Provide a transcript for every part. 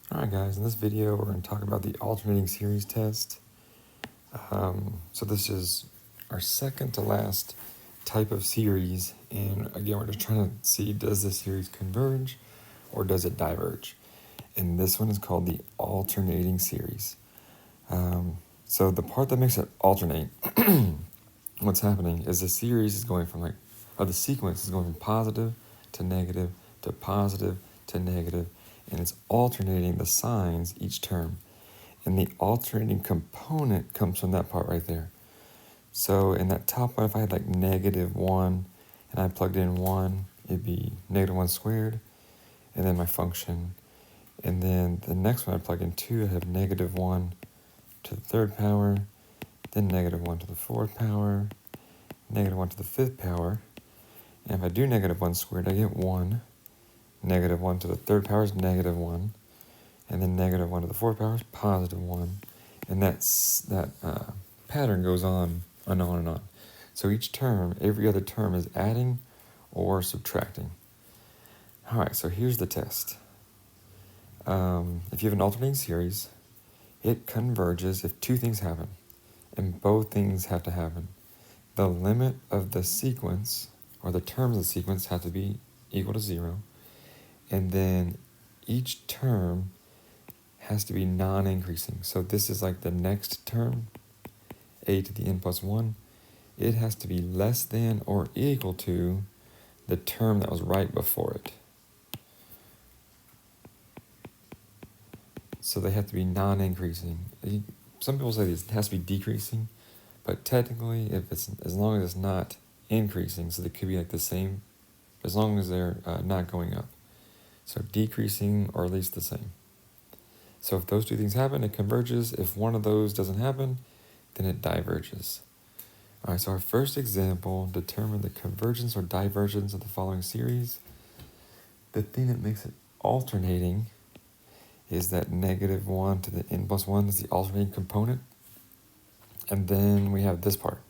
Alright guys, in this video we're going to talk about the alternating series test. So this is our second to last type of series, and again we're just trying to see, does this series converge or does it diverge? And this one is called the alternating series. So the part that makes it alternate, what's happening is the series is going from the sequence is going from positive to negative to positive to negative, and it's alternating the signs each term. And the alternating component comes from that part right there. So in that top one, if I had like -1 and I plugged in 1, it'd be -1 squared, and then my function. And then the next one I plug in 2, I have -1 to the third power, then -1 to the fourth power, -1 to the fifth power. And if I do -1 squared, I get 1. -1 to the third power is -1. And then -1 to the fourth power is +1. And that pattern goes on and on and on. So each term, every other term is adding or subtracting. All right, so here's the test. If you have an alternating series, it converges if two things happen, and both things have to happen. The limit of the sequence, or the terms of the sequence, have to be equal to 0, and then each term has to be non-increasing. So this is like the next term, a to the n plus 1. It has to be less than or equal to the term that was right before it. So they have to be non-increasing. Some people say it has to be decreasing, but technically, if it's as long as it's not increasing, so they could be like the same, as long as they're not going up. So decreasing or at least the same. So if those two things happen, it converges. If one of those doesn't happen, then it diverges. All right, so our first example, determine the convergence or divergence of the following series. The thing that makes it alternating is that -1 to the n plus 1 is the alternating component. And then we have this part,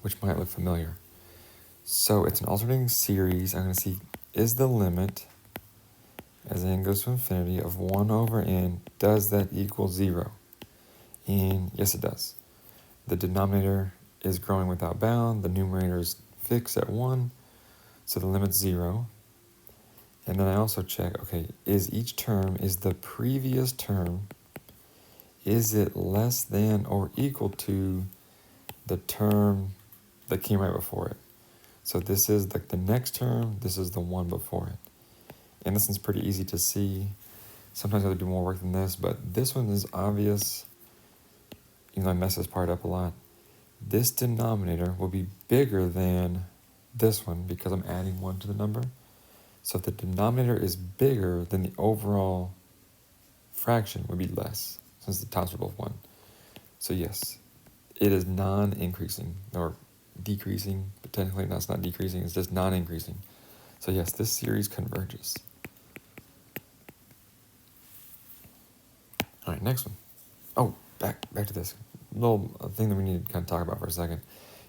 which might look familiar. So it's an alternating series. I'm going to see, is the limit, as n goes to infinity, of 1 over n, does that equal 0? And yes, it does. The denominator is growing without bound. The numerator is fixed at 1, so the limit's 0. And then I also check, okay, is each term, is the previous term, is it less than or equal to the term that came right before it? So this is like the next term, this is the one before it. And this one's pretty easy to see. Sometimes I have to do more work than this, but this one is obvious. Even though I mess this part up a lot. This denominator will be bigger than this one because I'm adding 1 to the number. So if the denominator is bigger, then the overall fraction would be less, since the tops are both 1. So yes, it is non-increasing, or decreasing, but technically it's not decreasing, it's just non-increasing. So yes, this series converges. All right, next one. Oh, back to this little thing that we need to kind of talk about for a second.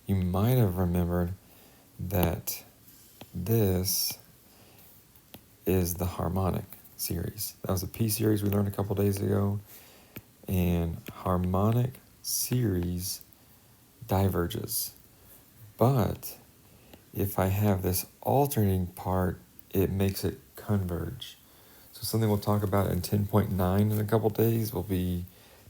You might have remembered that this is the harmonic series. That was a P series we learned a couple days ago. And harmonic series diverges. But if I have this alternating part, it makes it converge. So something we'll talk about in 10.9 in a couple days will be,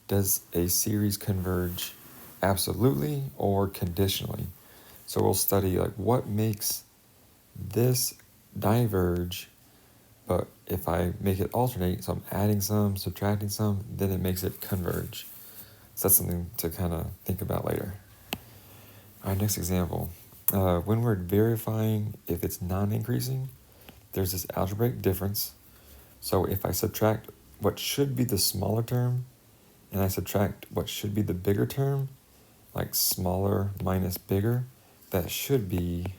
does a series converge absolutely or conditionally? So we'll study like what makes this diverge, but if I make it alternate, so I'm adding some, subtracting some, then it makes it converge. So that's something to kind of think about later. All right, next example. When we're verifying if it's non-increasing, there's this algebraic difference. So if I subtract what should be the smaller term, and I subtract what should be the bigger term, like smaller minus bigger, that should be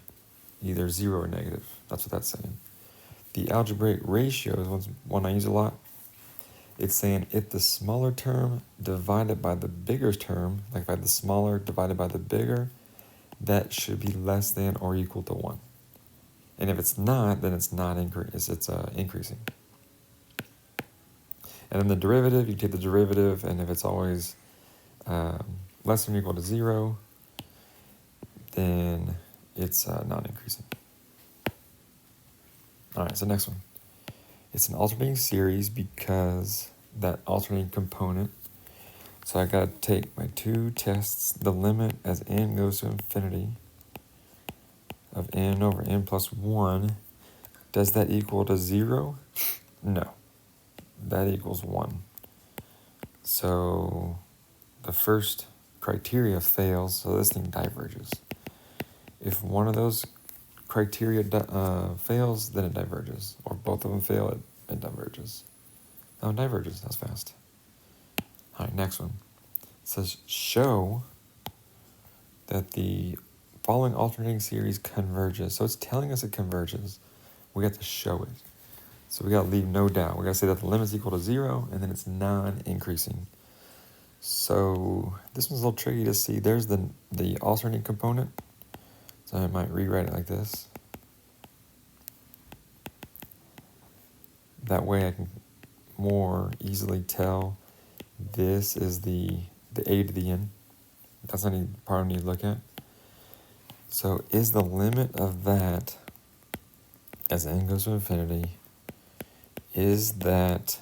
either 0 or negative. That's what that's saying. The algebraic ratio is one I use a lot. It's saying if the smaller term divided by the bigger term, like if I had the smaller divided by the bigger, that should be less than or equal to 1. And if it's not, then it's not increasing. And then the derivative, you take the derivative, and if it's always less than or equal to 0, then it's non-increasing. All right, so next one. It's an alternating series because that alternating component. So I got to take my two tests, the limit as n goes to infinity of n over n plus 1. Does that equal to 0? No. That equals 1. So the first criteria fails, so this thing diverges. If one of those criteria fails, then it diverges. Or both of them fail, it diverges. Oh, it diverges. That's fast. All right, next one. It says, show that the following alternating series converges. So it's telling us it converges. We have to show it. So we got to leave no doubt. We got to say that the limit is equal to 0, and then it's non-increasing. So this one's a little tricky to see. There's the alternating component. So I might rewrite it like this. That way I can more easily tell this is the a to the n. That's any part I need to look at. So is the limit of that as n goes to infinity, is that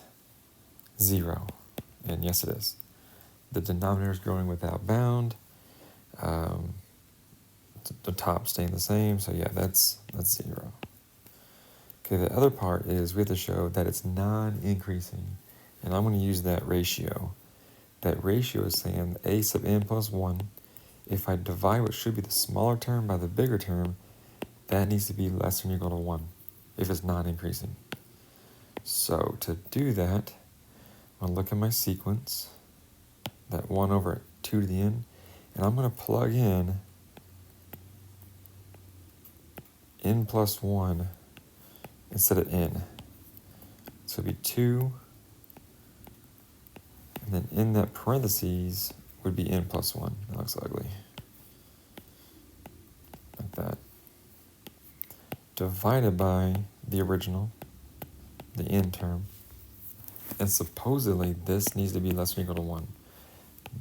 0? And yes, it is. The denominator is growing without bound. The top staying the same. So yeah, that's 0. Okay, the other part is we have to show that it's non-increasing. And I'm going to use that ratio. That ratio is saying a sub n plus 1. If I divide what should be the smaller term by the bigger term, that needs to be less than or equal to 1 if it's non-increasing. So to do that, I'm going to look at my sequence, that 1 over 2 to the n, and I'm going to plug in n plus 1 instead of n. So it'd be 2, and then in that parentheses would be n plus 1. That looks ugly. Like that. Divided by the original, the n term. And supposedly this needs to be less than or equal to 1.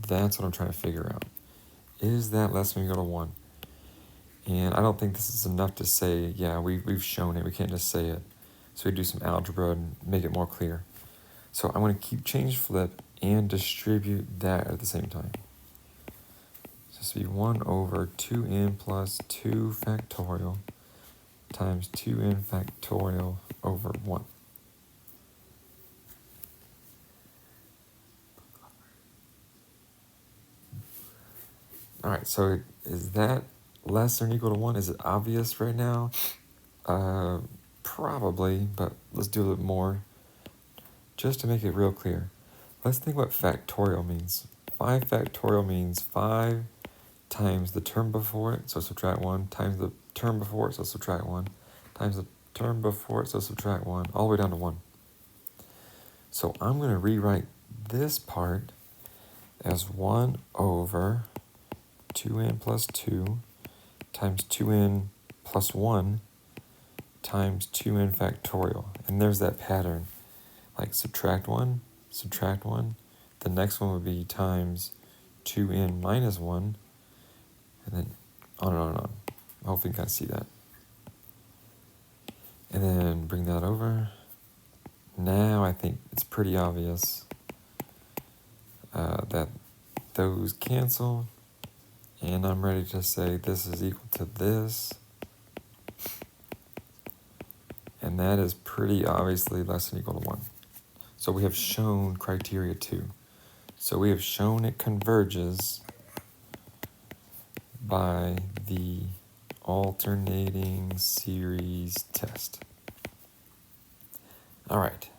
That's what I'm trying to figure out. Is that less than or equal to 1? And I don't think this is enough to say, yeah, we've shown it. We can't just say it. So we do some algebra and make it more clear. So I'm going to keep change flip and distribute that at the same time. So this will be 1 over 2n plus 2 factorial times 2n factorial over 1. All right, so is that less than or equal to 1? Is it obvious right now? Probably, but let's do a little more just to make it real clear. Let's think what factorial means. 5 factorial means 5 times the term before it, so subtract 1, times the term before it, so subtract 1, times the term before it, so subtract 1, all the way down to 1. So I'm going to rewrite this part as 1 over 2n plus 2 times 2n plus 1 times 2n factorial. And there's that pattern. Like subtract 1, subtract 1. The next one would be times 2n minus 1. And then on and on and on. Hopefully you can kind of see that. And then bring that over. Now I think it's pretty obvious that those cancel. And I'm ready to say this is equal to this. And that is pretty obviously less than or equal to 1. So we have shown criteria 2. So we have shown it converges by the alternating series test. All right.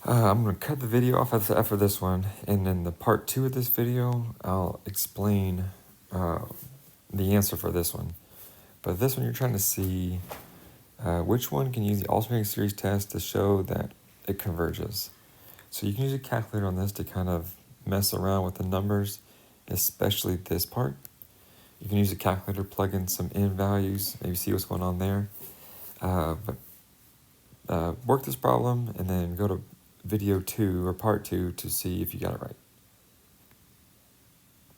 I'm going to cut the video off after this one, and then the part 2 of this video, I'll explain the answer for this one. But this one, you're trying to see which one can use the alternating series test to show that it converges. So you can use a calculator on this to kind of mess around with the numbers, especially this part. You can use a calculator, plug in some n values, maybe see what's going on there. But work this problem and then go to video 2 or part 2 to see if you got it right.